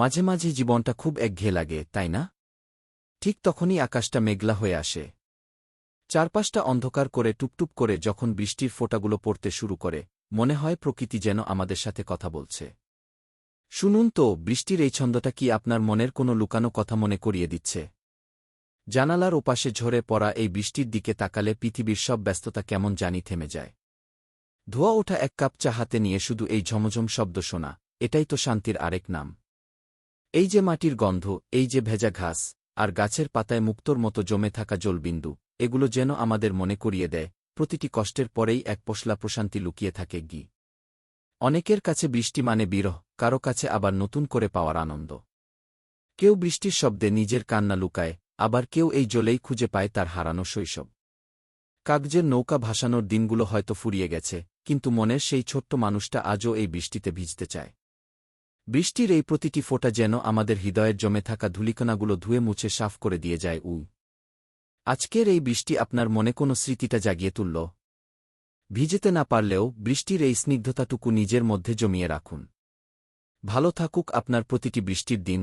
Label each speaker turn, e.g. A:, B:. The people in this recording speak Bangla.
A: মাঝে মাঝে জীবনটা খুব একঘেয়ে লাগে, তাই না? ঠিক তখনই আকাশটা মেঘলা হয়ে আসে। চারপাশটা অন্ধকার করে টুপটুপ করে যখন বৃষ্টির ফোঁটাগুলো পড়তে শুরু করে, মনে হয় প্রকৃতি যেন আমাদের সাথে কথা বলছে। শুনুন তো, বৃষ্টির এই ছন্দটা কি আপনার মনের কোনো লুকানো কথা মনে করিয়ে দিচ্ছে? জানালার ওপাশে ঝরে পড়া এই বৃষ্টির দিকে তাকালে পৃথিবীর সব ব্যস্ততা কেমন জানি থেমে যায়। ধোয়া ওঠা এক কাপ চা হাতে নিয়ে শুধু এই ঝমঝম শব্দ শোনা, এটাই তো শান্তির আরেক নাম। এই যে মাটির গন্ধ, এই যে ভেজা ঘাস, আর গাছের পাতায় মুক্তোর মতো জমে থাকা জলবিন্দু, এগুলো যেন আমাদের মনে করিয়ে দেয়, প্রতিটি কষ্টের পরেই এক পশলা প্রশান্তি লুকিয়ে থাকে। অনেকের কাছে বৃষ্টি মানে বিরহ, কারো কাছে আবার নতুন করে পাওয়ার আনন্দ। কেউ বৃষ্টির শব্দে নিজের কান্না লুকায়, আবার কেউ এই জলেই খুঁজে পায় তার হারানো শৈশব। কাগজের নৌকা ভাসানোর দিনগুলো হয়তো ফুরিয়ে গেছে, কিন্তু মনের সেই ছোট্ট মানুষটা আজও এই বৃষ্টিতে ভিজতে চায়। বৃষ্টির এই প্রতিটি ফোঁটা যেন আমাদের হৃদয়ের জমে থাকা ধূলিকণাগুলো ধুয়ে মুছে সাফ করে দিয়ে যায়। আজকের এই বৃষ্টি আপনার মনে কোনো স্মৃতিটা জাগিয়ে তুলল? ভিজেতে না পারলেও বৃষ্টির এই স্নিগ্ধতাটুকু নিজের মধ্যে জমিয়ে রাখুন। ভালো থাকুক আপনার প্রতিটি বৃষ্টির দিন।